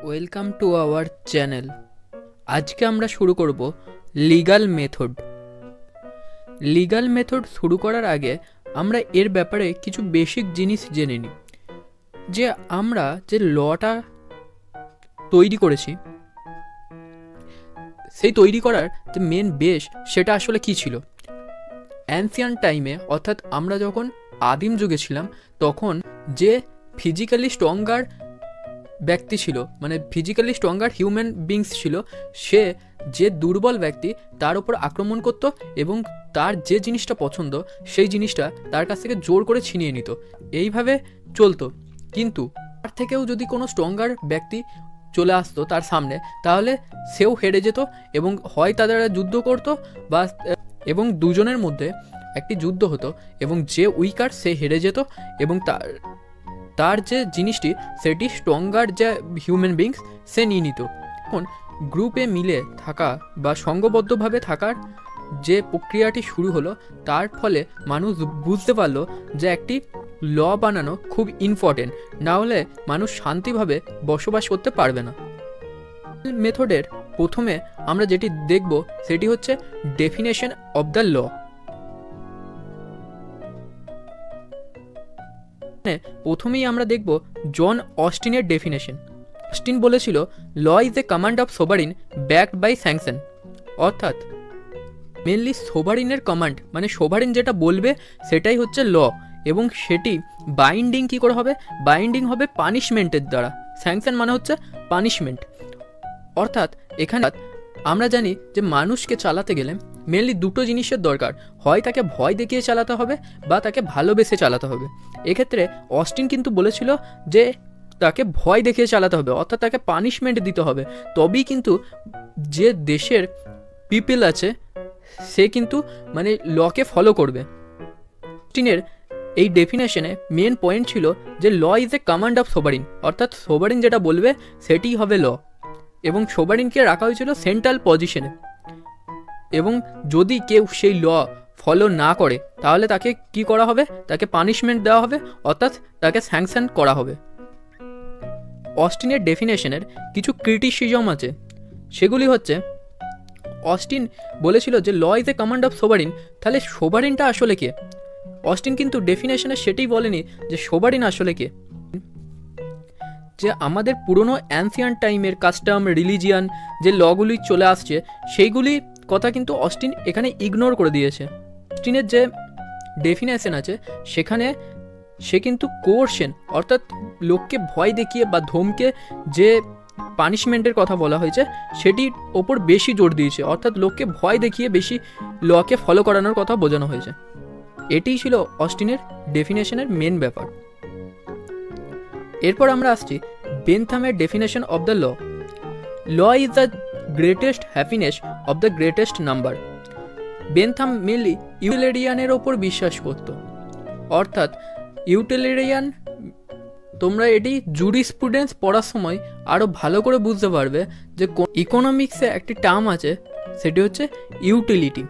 Welcome to our channel. আজকে আমরা শুরু করব লিগ্যাল মেথড। লিগ্যাল মেথড শুরু করার আগে আমরা এর ব্যাপারে কিছু বেসিক জিনিস জেনে নিই, যে আমরা যে লটা তৈরি করেছি সেই তৈরি করার যে মেন বেস সেটা আসলে কি ছিল। অ্যানসিয়ান্ট টাইমে, অর্থাৎ আমরা যখন আদিম যুগে ছিলাম, তখন যে ফিজিক্যালি স্ট্রঙ্গার ব্যক্তি ছিল, মানে ফিজিক্যালি স্ট্রঙ্গার হিউম্যান বিংস ছিল, সে যে দুর্বল ব্যক্তি তার উপর আক্রমণ করত এবং তার যে জিনিসটা পছন্দ সেই জিনিসটা তার কাছ থেকে জোর করে ছিনিয়ে নিত। এইভাবে চলতো। কিন্তু তার থেকেও যদি কোনো স্ট্রঙ্গার ব্যক্তি চলে আসতো তার সামনে, তাহলে সেও হেরে যেত এবং হয় তাদের যুদ্ধ করতো বা এবং দুজনের মধ্যে একটি যুদ্ধ হতো এবং যে উইকার সে হেরে যেত এবং তার যে জিনিসটি সেটি স্ট্রঙ্গার যে হিউম্যান বিংস সে নিয়ে নিত। এখন গ্রুপে মিলে থাকা বা সঙ্গবদ্ধভাবে থাকার যে প্রক্রিয়াটি শুরু হলো, তার ফলে মানুষ বুঝতে পারলো যে একটি ল বানানো খুব ইম্পর্টেন্ট, না হলে মানুষ শান্তিভাবে বসবাস করতে পারবে না। মেথডের প্রথমে আমরা যেটি দেখব সেটি হচ্ছে ডেফিনেশন অব দ্য ল। প্রথমেই আমরা দেখব জন অস্টিনের ডেফিনেশন। অস্টিন বলেছিল, law is a command of sovereign backed by sanction. অর্থাৎ মেনলি সোভারিনের কমান্ড, মানে সোভারিন যেটা বলবে সেটাই হচ্ছে ল, এবং সেটি বাইন্ডিং কী করে হবে? বাইন্ডিং হবে পানিশমেন্টের দ্বারা। স্যাংশন মানে হচ্ছে পানিশমেন্ট। অর্থাৎ এখানে আমরা জানি যে মানুষকে চালাতে গেলে মেনলি দুটো জিনিসের দরকার, হয় তাকে ভয় দেখিয়ে চালাতে হবে বা তাকে ভালোবেসে চালাতে হবে। এক্ষেত্রে অস্টিন কিন্তু বলেছিল যে তাকে ভয় দেখিয়ে চালাতে হবে, অর্থাৎ তাকে পানিশমেন্ট দিতে হবে, তবেই কিন্তু যে দেশের পিপল আছে সে কিন্তু মানে লকে ফলো করবে। অস্টিনের এই ডেফিনেশনে মেন পয়েন্ট ছিল যে law is a command of sovereign, অর্থাৎ সোভারিন যেটা বলবে সেটিই হবে ল, এবং সোভারিনকে রাখা হয়েছিল সেন্ট্রাল পজিশনে, এবং যদি কেউ সেই ল ফলো না করে তাহলে তাকে কি করা হবে? তাকে পানিশমেন্ট দেওয়া হবে, অর্থাৎ তাকে স্যাংশন করা হবে। অস্টিনের ডেফিনেশনের কিছু ক্রিটিসিজম আছে, সেগুলি হচ্ছে অস্টিন বলেছিল যে law is a command of sovereign, তাহলে সোভারিনটা আসলে কে? অস্টিন কিন্তু ডেফিনেশনে সেটাই বলেনি যে সোভারিন আসলে কে। যে আমাদের পুরনো অ্যানসিয়ান্ট টাইমের কাস্টম, রিলিজিয়ান যে লগুলি চলে আসছে সেইগুলি কথা কিন্তু অস্টিন এখানে ইগনোর করে দিয়েছে। অস্টিনের যে ডেফিনেশন আছে সেখানে সে কিন্তু কোর্শন, অর্থাৎ লোককে ভয় দেখিয়ে বা ধমকে যে পানিশমেন্টের কথা বলা হয়েছে সেটির ওপর বেশি জোর দিয়েছে, অর্থাৎ লোককে ভয় দেখিয়ে বেশি লকে ফলো করানোর কথা বোঝানো হয়েছে। এটিই ছিল অস্টিনের ডেফিনেশনের মেন ব্যাপার। এরপর আমরা আসছি বেনথামের definition of the law. Law is the greatest happiness of the greatest number. Bentham mainly ইউটিলিটিয়ানের ওপর বিশ্বাস করত, অর্থাৎ ইউটিলিটিয়ান, তোমরা এটি জুরিসপ্রুডেন্স পড়ার সময় আরও ভালো করে বুঝতে পারবে যে ইকোনমিক্সে একটি টার্ম আছে, সেটি হচ্ছে ইউটিলিটি।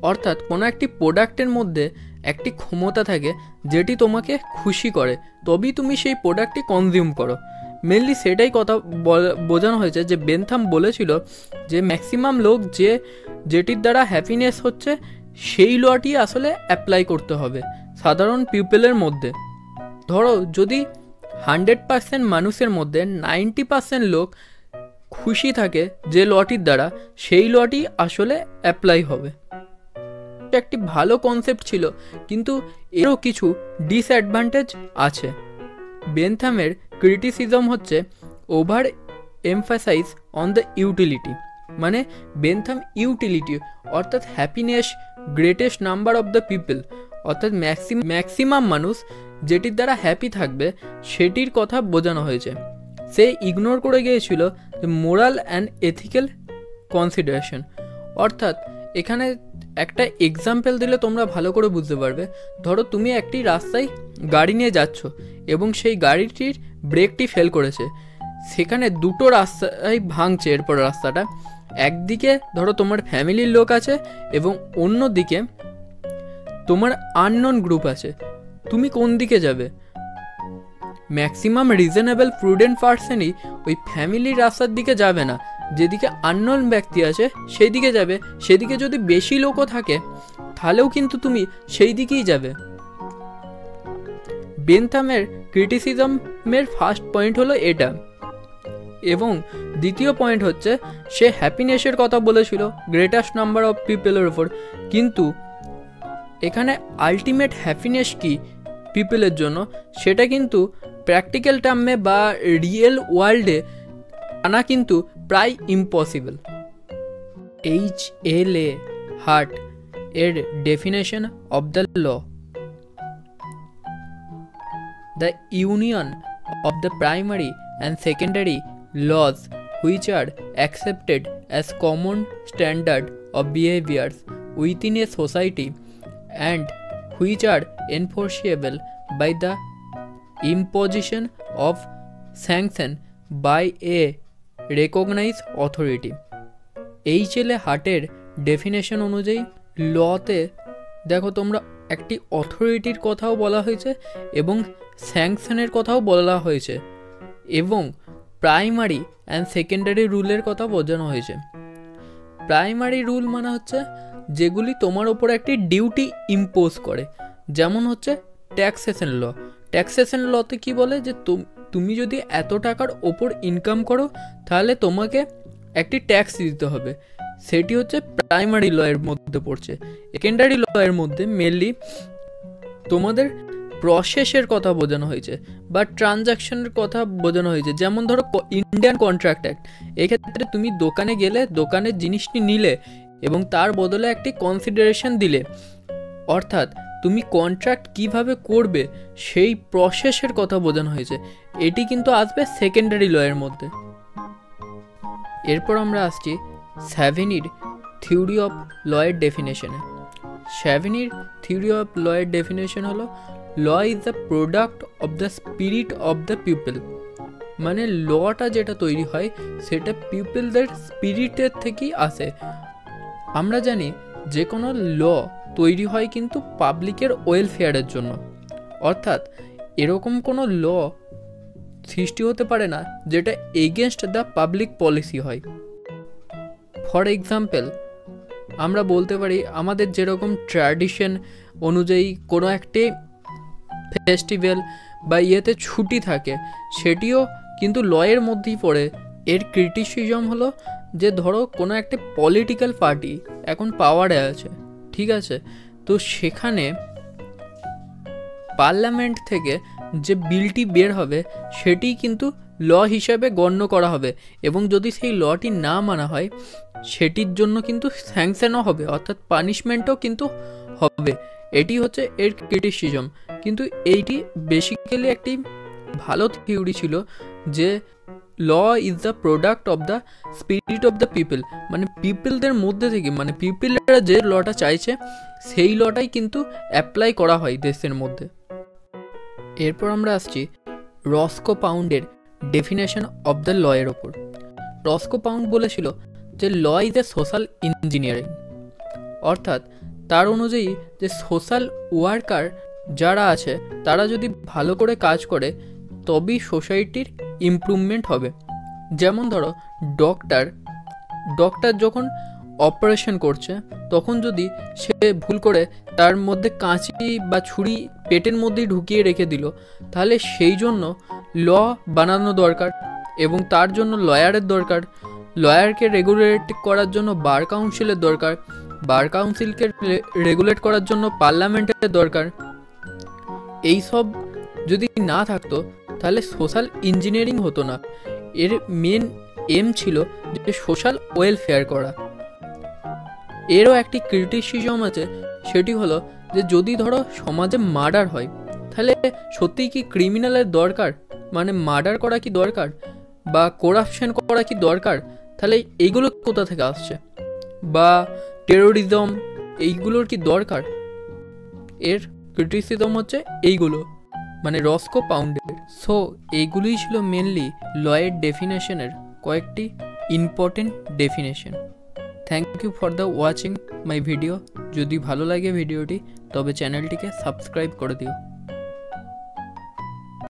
অর্থাৎ কোনো একটি প্রোডাক্টের মধ্যে একটি ক্ষমতা থাকে যেটি তোমাকে খুশি করে, তবেই তুমি সেই প্রোডাক্টটি কনজিউম করো। মেনলি সেটাই কথা বোঝানো হয়েছে যে বেনথাম বলেছিল যে ম্যাক্সিমাম লোক যেটির দ্বারা হ্যাপিনেস হচ্ছে সেই লটি আসলে অ্যাপ্লাই করতে হবে সাধারণ পিপলের মধ্যে। ধরো যদি 100% মানুষের মধ্যে 90% লোক খুশি থাকে যে লটির দ্বারা, সেই লটি আসলে অ্যাপ্লাই হবে। একটি ভালো কনসেপ্ট ছিল, কিন্তু এরও কিছু ডিসঅ্যাডভান্টেজ আছে। বেনথামের ক্রিটিসিজম হচ্ছে over emphasise on the utility, মানে বেনথাম ইউটিলিটি অর্থাৎ happiness greatest number of the people, অর্থাৎ ম্যাক্সিমাম মানুষ যেটির দ্বারা হ্যাপি থাকবে সেটির কথা বোঝানো হয়েছে। সে ইগনোর করে গিয়েছিল মোরাল অ্যান্ড এথিক্যাল কনসিডারেশন। অর্থাৎ এখানে একটা এক্সাম্পল দিলে তোমরা ভালো করে বুঝতে পারবে। ধরো তুমি একটি রাস্তায় গাড়ি নিয়ে যাচ্ছ এবং সেই গাড়িটির ব্রেকটি ফেল করেছে, সেখানে দুটো রাস্তায় ভাঙছে। এরপর রাস্তাটা একদিকে ধরো তোমার ফ্যামিলির লোক আছে এবং অন্যদিকে তোমার আননোন গ্রুপ আছে, তুমি কোন দিকে যাবে? ম্যাক্সিমাম রিজনেবল প্রুডেন্ট পার্সনই ওই ফ্যামিলির রাস্তার দিকে যাবে না, যেদিকে আননোন ব্যক্তি আছে সেই দিকে যাবে। সেদিকে যদি বেশি লোকও থাকে তাহলেও কিন্তু তুমি সেই দিকেই যাবে। বেনথামের ক্রিটিসিজমের ফার্স্ট পয়েন্ট হলো এটা, এবং দ্বিতীয় পয়েন্ট হচ্ছে সে হ্যাপিনেসের কথা বলেছিল গ্রেটেস্ট নাম্বার অফ পিপলের ওপর, কিন্তু এখানে আলটিমেট হ্যাপিনেস কি পিপলের জন্য সেটা কিন্তু প্র্যাকটিক্যাল টার্মে বা রিয়েল ওয়ার্ল্ডে আনা কিন্তু প্রায় ইম্পসিবল। HLA হার্ট এর definition of the law: the union of the primary and secondary laws which are accepted as common standard of behaviors within a society and which are enforceable by the imposition of sanction by a recognized authority। HLA হার্টের definition অনুযায়ী লতে দেখো তোমরা একটি অথরিটির কথাও বলা হয়েছে এবং স্যাংশনের কথাও বলা হয়েছে এবং প্রাইমারি অ্যান্ড সেকেন্ডারি রুলের কথা বোঝানো হয়েছে। প্রাইমারি রুল মানে হচ্ছে যেগুলি তোমার ওপর একটি ডিউটি ইম্পোজ করে, যেমন হচ্ছে ট্যাক্সেশন ল। ট্যাক্সেশন লতে কি বলে যে তুমি যদি এত টাকার ওপর ইনকাম করো তাহলে তোমাকে একটি ট্যাক্স দিতে হবে, সেটি হচ্ছে প্রাইমারি লয়ের মধ্যে পড়ছে। সেকেন্ডারি লয়ের মধ্যে মেনলি তোমাদের প্রসেসের কথা বোঝানো হয়েছে বা ট্রানজাকশনের কথা বোঝানো হয়েছে। যেমন ধরো ইন্ডিয়ান কন্ট্রাক্ট অ্যাক্ট, এক্ষেত্রে তুমি দোকানে গেলে দোকানের জিনিসটি নিলে এবং তার বদলে একটি কনসিডারেশন দিলে, অর্থাৎ তুমি কন্ট্রাক্ট কিভাবে করবে সেই প্রসেসের কথা বোঝানো হয়েছে। এটি কিন্তু আসবে সেকেন্ডারি লয়ের মধ্যে। এরপর আমরা আসছি স্যাভিনির থিওরি অফ লয়ের ডেফিনেশনে। স্যাভিনির থিওরি অফ লয়ের ডেফিনেশন হলো law is the product of the spirit of the people, মানে লটা যেটা তৈরি হয় সেটা পিপলদের স্পিরিটের থেকেই আসে। আমরা জানি যে কোনো ল তৈরি হয় কিন্তু পাবলিকের ওয়েলফেয়ারের জন্য, অর্থাৎ এরকম কোনো ল সৃষ্টি হতে পারে না যেটা এগেনস্ট দ্য পাবলিক পলিসি হয়। ফর এক্সাম্পল আমরা বলতে পারি আমাদের যেরকম ট্র্যাডিশন অনুযায়ী কোনো একটি ফেস্টিভ্যাল বা ইয়েতে ছুটি থাকে সেটিও কিন্তু লয়ের মধ্যেই পড়ে। এর ক্রিটিসিজম হলো যে ধরো কোনো একটা পলিটিক্যাল পার্টি এখন পাওয়ারে আছে, ঠিক আছে, তো সেখানে পার্লামেন্ট থেকে যে বিলটি বের হবে সেটি কিন্তু ল হিসাবে গণ্য করা হবে এবং যদি সেই লটি না মানা হয় সেটির জন্য কিন্তু স্যাংশনও হবে, অর্থাৎ পানিশমেন্টও কিন্তু হবে। এটি হচ্ছে এর ক্রিটিসিজম। কিন্তু এইটি বেসিক্যালি একটি ভালো থিওরি ছিল যে law is the product of the spirit of the people, মানে পিপলদের মধ্যে থেকে, মানে পিপলরা যে লটা চাইছে সেই লটাই কিন্তু অ্যাপ্লাই করা হয় দেশের মধ্যে। এরপর আমরা আসছি রস্কো পাউন্ডের ডেফিনেশন অফ দ্য লয়ের ওপর। রস্কো পাউন্ড বলেছিল যে law is a social engineering, অর্থাৎ তার অনুযায়ী যে সোশ্যাল ওয়ার্কার যারা আছে তারা যদি ভালো করে কাজ করে তবেই সোসাইটির ইমপ্রুভমেন্ট হবে। যেমন ধরো ডক্টর যখন অপারেশন করছে তখন যদি সে ভুল করে তার মধ্যে কাঁচি বা ছুরি পেটের মধ্যেই ঢুকিয়ে রেখে দিল, তাহলে সেই জন্য ল বানানো দরকার এবং তার জন্য লয়ারের দরকার। লয়ারকে রেগুলেট করার জন্য বার কাউন্সিলের দরকার, বার কাউন্সিলকে রেগুলেট করার জন্য পার্লামেন্টের দরকার। এই সব যদি না থাকতো তাহলে সোশ্যাল ইঞ্জিনিয়ারিং হতো না। এর মেন এম ছিল যে সোশ্যাল ওয়েলফেয়ার করা। এরও একটি ক্রিটিসিজম আছে, সেটি হলো যে যদি ধরো সমাজে মার্ডার হয় তাহলে সত্যিই কি ক্রিমিনালের দরকার, মানে মার্ডার করা কি দরকার বা করাপশন করা কি দরকার, তাহলে এইগুলো কোথা থেকে আসছে, বা টেরোরিজম এইগুলোর কি দরকার? এর ক্রিটিসিজম হচ্ছে এইগুলো, মানে রস্কো পাউন্ডের। সো এইগুলোই ছিল মেনলি লয়ের ডেফিনেশনের কয়েকটি important definition. Thank you for the watching my video. যদি ভালো লাগে ভিডিওটি তবে চ্যানেলটিকে সাবস্ক্রাইব করে দিও।